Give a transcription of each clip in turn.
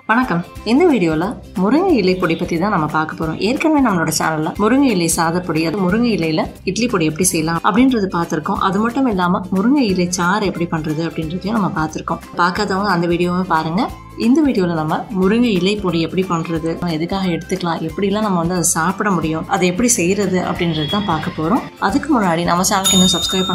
வணக்கம். இந்த வீடியோவில் முருங்கை இலை பொடி பற்றி தான் நம்ம பார்க்க போகிறோம். ஏற்கனவே நம்மளோட சேனலில் முருங்கை இலை சாதப்பொடி, அது முருங்கை இலையில் இட்லி பொடி எப்படி செய்யலாம் அப்படின்றது பார்த்துருக்கோம். அது மட்டும் இல்லாமல் முருங்கை இலை சாறு எப்படி பண்ணுறது அப்படின்றதையும் நம்ம பார்த்துருக்கோம். பார்க்காதவங்க அந்த வீடியோவை பாருங்கள். இந்த வீடியோவில் நம்ம முருங்கை இலை பொடி எப்படி பண்ணுறது, எதுக்காக எடுத்துக்கலாம், எப்படிலாம் நம்ம வந்து அதை சாப்பிட முடியும், அதை எப்படி செய்கிறது அப்படின்றது தான் பார்க்க போகிறோம். அதுக்கு முன்னாடி நம்ம சேனலுக்கு இன்னும் சப்ஸ்கிரைப்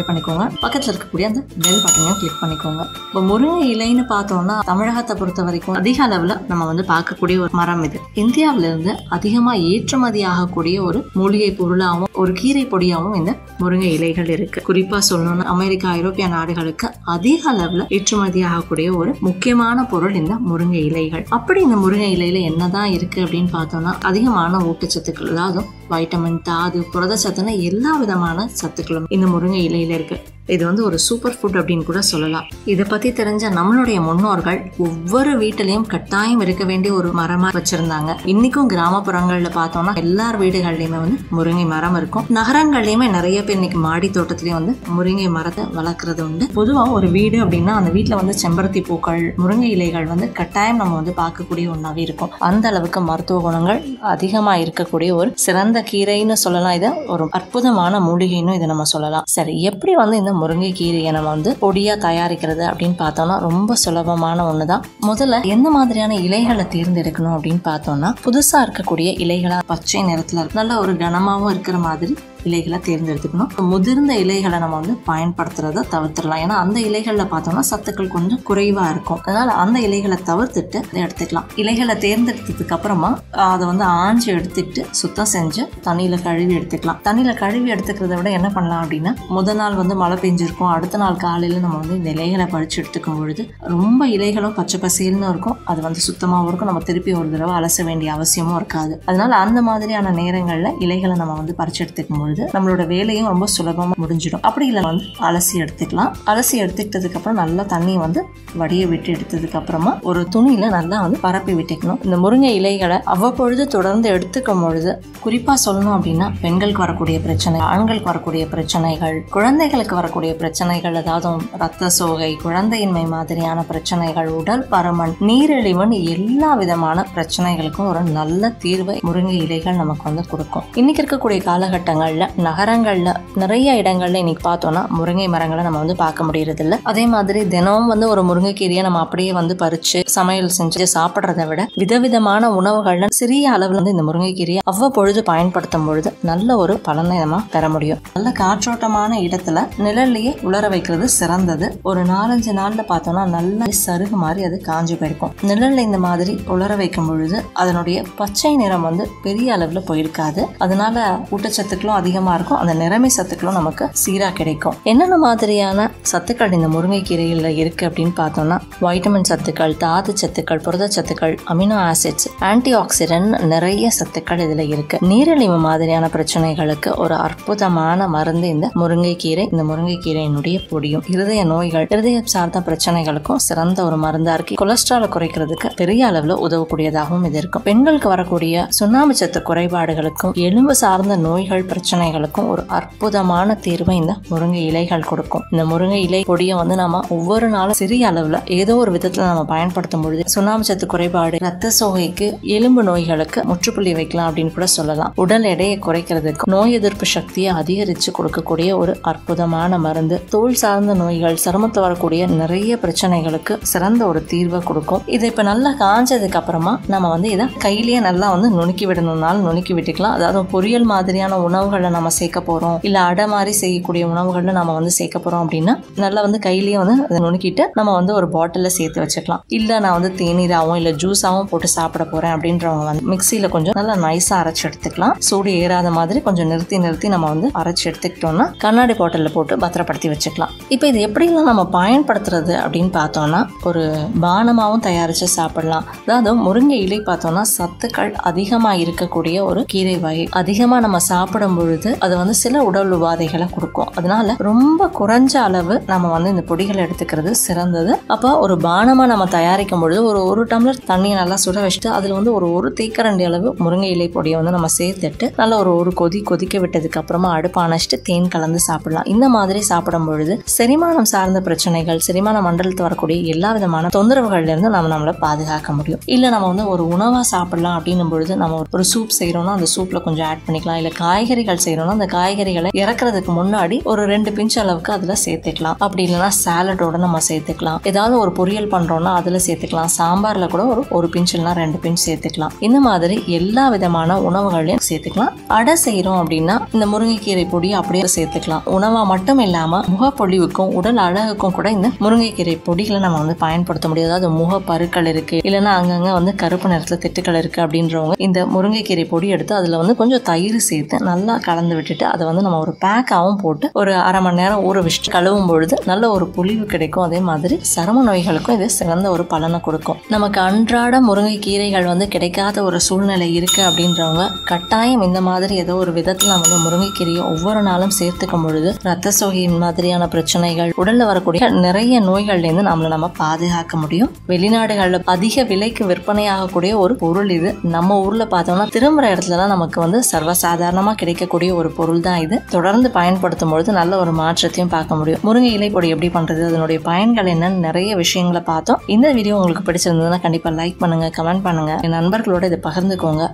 பண்ணிக்கோங்க. பக்கத்தில் இருக்கக்கூடிய அந்த பெல் பட்டனையும் கிளிக் பண்ணிக்கோங்க. இப்போ முருங்கை இலைன்னு பார்த்தோம்னா தமிழகத்தை பொறுத்த வரைக்கும் அதிக அளவில் நம்ம வந்து பார்க்கக்கூடிய ஒரு மரம் இது. இந்தியாவிலிருந்து அதிகமாக ஏற்றுமதி ஆகக்கூடிய ஒரு மூலிகை பொருளாகவும் ஒரு கீரை பொடியாகவும் இந்த முருங்கை இலைகள் இருக்கு. குறிப்பாக சொல்லணும்னா அமெரிக்கா, ஐரோப்பிய நாடுகளுக்கு அதிக அளவில் ஏற்றுமதி ஆகக்கூடிய ஒரு முக்கியமான பொருள் இந்த முருங்கை இலைகள். அப்படி இந்த முருங்கை இலையில என்னதான் இருக்கு அப்படின்னு பார்த்தோம்னா அதிகமான ஊட்டச்சத்துக்கள், அதாவது வைட்டமின், தாது, புரதச்சத்துன்னு எல்லா விதமான சத்துக்களும் இந்த முருங்கை இலையில இருக்கு. இது வந்து ஒரு சூப்பர் ஃபுட் அப்படின்னு கூட சொல்லலாம். இதை பத்தி தெரிஞ்ச நம்மளுடைய முன்னோர்கள் ஒவ்வொரு வீட்டிலையும் கட்டாயம் இருக்க வேண்டிய ஒரு மரமா வச்சிருந்தாங்க. இன்னைக்கும் கிராமப்புறங்கள்ல பார்த்தோம்னா எல்லார் வீடுகள்லயுமே வந்து முருங்கை மரம் இருக்கும். நகரங்கள்லயுமே நிறைய பேர் இன்னைக்கு மாடி தோட்டத்திலயும் வந்து முருங்கை மரத்தை வளர்க்கறது உண்டு. பொதுவா ஒரு வீடு அப்படின்னா அந்த வீட்டுல வந்து செம்பருத்தி பூக்கள், முருங்கை இலைகள் வந்து கட்டாயம் நம்ம வந்து பார்க்கக்கூடிய ஒன்றாவே இருக்கும். அந்த அளவுக்கு மருத்துவ குணங்கள் அதிகமா இருக்கக்கூடிய ஒரு சிறந்த கீரைன்னு சொல்லலாம். இதை ஒரு அற்புதமான மூலிகைன்னு இதை நம்ம சொல்லலாம். சரி, எப்படி வந்து இந்த முருங்கை கீரையை நம்ம வந்து பொடியா தயாரிக்கிறது அப்படின்னு பார்த்தோம்னா ரொம்ப சுலபமான ஒண்ணுதான். முதல்ல எந்த மாதிரியான இலைகளை தேர்ந்தெடுக்கணும் அப்படின்னு பார்த்தோம்னா புதுசா இருக்கக்கூடிய இலைகளா பச்சை நிறத்துல நல்ல ஒரு கனமாவும் இருக்கிற மாதிரி இலைகளை தேர்ந்தெடுத்துக்கணும். முதிர்ந்த இலைகளை நம்ம வந்து பயன்படுத்துறத தவிர்த்துடலாம். ஏன்னா அந்த இலைகள்ல பார்த்தோம்னா சத்துக்கள் கொஞ்சம் குறைவா இருக்கும். அதனால அந்த இலைகளை தவிர்த்துட்டு எடுத்துக்கலாம். இலைகளை தேர்ந்தெடுத்ததுக்கு அப்புறமா அதை வந்து ஆஞ்சு எடுத்துட்டு சுத்தம் செஞ்சு தண்ணியில கழுவி எடுத்துக்கலாம். தண்ணியில கழுவி எடுத்துக்கிறத விட என்ன பண்ணலாம் அப்படின்னா, முதல் நாள் வந்து மழை பெஞ்சிருக்கும், அடுத்த நாள் காலையில நம்ம வந்து இந்த இலைகளை பறிச்சு எடுத்துக்கும் பொழுது ரொம்ப இலைகளும் பச்சை பசேல்னு இருக்கும். அது வந்து சுத்தமாகவும் இருக்கும். நம்ம திருப்பி ஒரு தடவை அலச வேண்டிய அவசியமும் இருக்காது. அதனால அந்த மாதிரியான நேரங்கள்ல இலைகளை நம்ம வந்து பறிச்சு எடுத்துக்கும் பொழுது நம்மளோட வேலையும் ரொம்ப சுலபமா முடிஞ்சிடும். அப்படி இல்லை வந்து அலசி எடுத்துக்கலாம். அலசி எடுத்துக்கிட்டதுக்கு அப்புறம் நல்லா தண்ணியை வந்து வடிய விட்டு எடுத்ததுக்கு அப்புறமா ஒரு துணியில நல்லா வந்து பரப்பி விட்டுக்கணும். இந்த முருங்கை இலைகளை அவ்வப்பொழுது தொடர்ந்து எடுத்துக்கும் பொழுது, குறிப்பா சொல்லணும் அப்படின்னா பெண்களுக்கு வரக்கூடிய பிரச்சனை, ஆண்களுக்கு வரக்கூடிய பிரச்சனைகள், குழந்தைகளுக்கு வரக்கூடிய பிரச்சனைகள், அதாவது ரத்த சோகை, குழந்தையின்மை மாதிரியான பிரச்சனைகள், உடல் பருமன், நீரிழிவுன்னு எல்லா விதமான பிரச்சனைகளுக்கும் ஒரு நல்ல தீர்வை முருங்கை இலைகள் நமக்கு வந்து கொடுக்கும். இன்னைக்கு இருக்கக்கூடிய காலகட்டங்கள்ல நகரங்கள்ல நிறைய இடங்கள்ல இன்னைக்கு பார்த்தோம்னா முருங்கை மரங்களை நம்ம வந்து பார்க்க முடியறது இல்லை. அதே மாதிரி தினமும் வந்து ஒரு முருங்கைக்கீரையை நம்ம அப்படியே வந்து பறிச்சு சமையல் செஞ்சு சாப்பிட்றதை விட விதவிதமான உணவுகள்ல சிறிய அளவில் வந்து இந்த முருங்கைக்கீரையை அவ்வப்பொழுது பயன்படுத்தும் பொழுது நல்ல ஒரு பலனை நம்ம பெற முடியும். நல்ல காற்றோட்டமான இடத்துல நிழல்லையே உலர வைக்கிறது சிறந்தது. ஒரு 4-5 நாள்ல பார்த்தோம்னா நல்ல சருகு மாதிரி அது காஞ்சி போயிருக்கும். நிழல்ல இந்த மாதிரி உலர வைக்கும் பொழுது அதனுடைய பச்சை நிறம் வந்து பெரிய அளவுல போயிருக்காது. அதனால ஊட்டச்சத்துக்களும் அதிகமா இருக்கும். அந்த நிறமை சத்துக்களும் நமக்கு சீரா கிடைக்கும். என்னென்ன மாதிரியான சத்துக்கள் இந்த முருங்கைக்கீரையில இருக்கு அப்படின்னு பார்த்தோம்னா வைட்டமின் சத்துக்கள், தாது சத்துக்கள், புரதச்சத்துக்கள், அமினோ ஆசிட்ஸ், ஆன்டி ஆக்சிடென்ட் நிறைய சத்துக்கள் இதுல இருக்கு. நீரிழிவு மாதிரியான பிரச்சனைகளுக்கு ஒரு அற்புதமான மருந்து இந்த முருங்கைக்கீரை. இந்த முருங்கைக்கீரையினுடைய பொடியும் இருதய நோய்கள், இருதயம் சார்ந்த பிரச்சனைகளுக்கும் சிறந்த ஒரு மருந்தா இருக்கு. கொலஸ்ட்ராலை குறைக்கிறதுக்கு பெரிய அளவுல உதவக்கூடியதாகவும் இது இருக்கும். பெண்களுக்கு வரக்கூடிய சுண்ணாம்பு சத்து குறைபாடுகளுக்கும் எலும்பு சார்ந்த நோய்கள் பிரச்சனைகளுக்கும் ஒரு அற்புதமான தீர்வை இந்த முருங்கை இலைகள் கொடுக்கும். இந்த முருங்கை இலை பொடியை வந்து நம்ம ஒவ்வொரு நாளும் சிறிய அளவுல ஏதோ ஒரு விதத்துல நம்ம பயன்படுத்தும் பொழுது சுண்ணாம்பு சத்து குறைபாடு, ரத்த சோகைக்கு, எலும்பு நோய்களுக்கு முற்றுப்புள்ளி வைக்கலாம் அப்படின்னு கூட சொல்லலாம். உடல் எடையை குறைக்கிறதுக்கு, நோய் எதிர்ப்பு சக்தியை அதிகரிச்சு கொடுக்கக்கூடிய ஒரு அற்புதமான மருந்து. தோல் சார்ந்த நோய்கள், சருமத்தில் வரக்கூடிய நிறைய பிரச்சனைகளுக்கு சிறந்த ஒரு தீர்வை கொடுக்கும். இதை இப்ப நல்லா காஞ்சதுக்கு அப்புறமா நம்ம வந்து இதை கையிலேயே நல்லா வந்து நுணுக்கி விடணும்னாலும் நுணுக்கி விட்டுக்கலாம். அதாவது பொரியல் மாதிரியான உணவுகளை நம்ம சேர்க்க போறோம், இல்ல அடை மாதிரி செய்யக்கூடிய உணவுகள்ல நம்ம வந்து சேர்க்க போறோம் அப்படின்னா நல்லா வந்து கையிலேயே வந்து அதை நுணுக்கிட்டு நம்ம வந்து ஒரு பாட்டில சேர்த்து வச்சுக்கலாம். இல்ல நான் வந்து தேநீராவும் இல்ல ஜூஸாவும் போட்டு சாப்பிட போறேன் அப்படின்றவங்க வந்து மிக்சியில கொஞ்சம் நல்லா நைஸா அரைச்சு எடுத்துக்கலாம். சூடு ஏறாத மாதிரி கொஞ்சம் நிறுத்தி நம்ம வந்து அரைச்சு எடுத்துக்கிட்டோம்னா கண்ணாடி பாட்டில போட்டு பத்திரப்படுத்தி வச்சுக்கலாம். இப்ப இது எப்படிலாம் நம்ம பயன்படுத்துறது அப்படின்னு பார்த்தோம்னா ஒரு பானமாவும் தயாரிச்சு சாப்பிடலாம். அதாவது முருங்கை இலை பார்த்தோம்னா சத்துக்கள் அதிகமா இருக்கக்கூடிய ஒரு கீரை வகை. அதிகமா நம்ம சாப்பிடும் பொழுது பொழுது அது வந்து சில உடல் உபாதைகளை கொடுக்கும். அதனால ரொம்ப குறைஞ்ச அளவு நம்ம வந்து இந்த பொடிகளை எடுத்துக்கிறது சிறந்தது. அப்போ ஒரு பானமா நம்ம தயாரிக்கும் பொழுது ஒரு டம்ளர் தண்ணியை நல்லா சுட வச்சுட்டு அதுல வந்து ஒரு தேக்கரண்டி அளவு முருங்கை இலை பொடியை வந்து நம்ம சேர்த்துட்டு நல்லா ஒரு கொதிக்க விட்டதுக்கு அப்புறமா அடுப்பு அணைச்சிட்டு தேன் கலந்து சாப்பிடலாம். இந்த மாதிரி சாப்பிடும் பொழுது செரிமானம் சார்ந்த பிரச்சனைகள், செரிமான மண்டலத்து வரக்கூடிய எல்லா விதமான தொந்தரவுகள்ல இருந்து நம்மளை பாதுகாக்க முடியும். இல்ல நம்ம வந்து ஒரு உணவா சாப்பிடலாம் அப்படின்னும் பொழுது நம்ம ஒரு சூப் செய்யறோம்னா அந்த சூப்ல கொஞ்சம் ஆட் பண்ணிக்கலாம். இல்ல காய்கறிகள் செய்யறோம்னா அந்த காய்கறிகளை இறக்குறதுக்கு முன்னாடி ஒரு 2 பிஞ்ச் அளவுக்கு அதுல சேர்த்துக்கலாம். அப்படி இல்லைன்னா சாலடோட நம்ம சேர்த்துக்கலாம். ஏதாவது ஒரு பொரியல் பண்றோம்னா அதுல சேர்த்துக்கலாம். சாம்பார்ல கூட ஒரு பிஞ்ச் இல்லைன்னா 2 பிஞ்ச் சேர்த்துக்கலாம். இந்த மாதிரி எல்லா விதமான உணவுகளையும் சேர்த்துக்கலாம். அடை செய்யறோம் அப்படின்னா இந்த முருங்கைக்கீரை பொடியை அப்படியே சேர்த்துக்கலாம். உணவா மட்டும் இல்லாம முகப்பொழிவுக்கும் உடல் அழகுக்கும் கூட இந்த முருங்கைக்கீரை பொடிகளை நம்ம வந்து பயன்படுத்த முடியாது. அதாவது முக பருக்கள் இருக்கு, இல்லைன்னா அங்கங்க வந்து கருப்பு நிறத்துல திட்டுக்கள் இருக்கு அப்படின்றவங்க இந்த முருங்கைக்கீரை பொடி எடுத்து அதுல வந்து கொஞ்சம் தயிர் சேர்த்து நல்லா கலந்து விட்டுட்டு அதை வந்து நம்ம ஒரு பேக்காவும் போட்டு ஒரு அரை மணி நேரம் ஊற வச்சுட்டு கழுவும் பொழுது நல்ல ஒரு பொலிவு கிடைக்கும். அதே மாதிரி சரும நோய்களுக்கும் இது சிறந்த ஒரு பலனை கொடுக்கும். நமக்கு அன்றாட முருங்கை கீரைகள் வந்து கிடைக்காத ஒரு சூழ்நிலை இருக்கு அப்படின்றவங்க கட்டாயம் இந்த மாதிரி ஏதோ ஒரு விதத்துல நம்ம வந்து முருங்கைக்கீரையை ஒவ்வொரு நாளும் சேர்த்துக்கும் பொழுது ரத்த சோகை மாதிரியான பிரச்சனைகள், உடல்ல வரக்கூடிய நிறைய நோய்கள்ல இருந்து நம்ம பாதுகாக்க முடியும். வெளிநாடுகள்ல அதிக விலைக்கு விற்பனையாகக்கூடிய ஒரு பொருள் இது. நம்ம ஊர்ல பார்த்தோம்னா திரும்புற இடத்துல நமக்கு வந்து சர்வசாதாரணமா கிடைக்கக்கூடிய ஒரு பொருள் தான் இது. தொடர்ந்து பயன்படுத்தும் பொழுது நல்ல ஒரு மாற்றத்தையும் பார்க்க முடியும். முருங்கை இலை பொடி எப்படி பண்றது, அதனுடைய பயன்கள் என்னன்னு நிறைய விஷயங்களை பார்த்தோம். இந்த வீடியோ உங்களுக்கு பிடிச்சிருந்ததுன்னா கண்டிப்பா லைக் பண்ணுங்க, கமெண்ட் பண்ணுங்க, என் நண்பர்களோட இதை பகிர்ந்துக்கோங்க.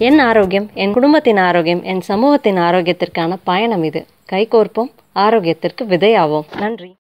என் ஆரோக்கியம், என் குடும்பத்தின் ஆரோக்கியம், என் சமூகத்தின் ஆரோக்கியத்திற்கான பயணம் இது. கைகோர்ப்போம், ஆரோக்கியத்திற்கு விதையாவோம். நன்றி.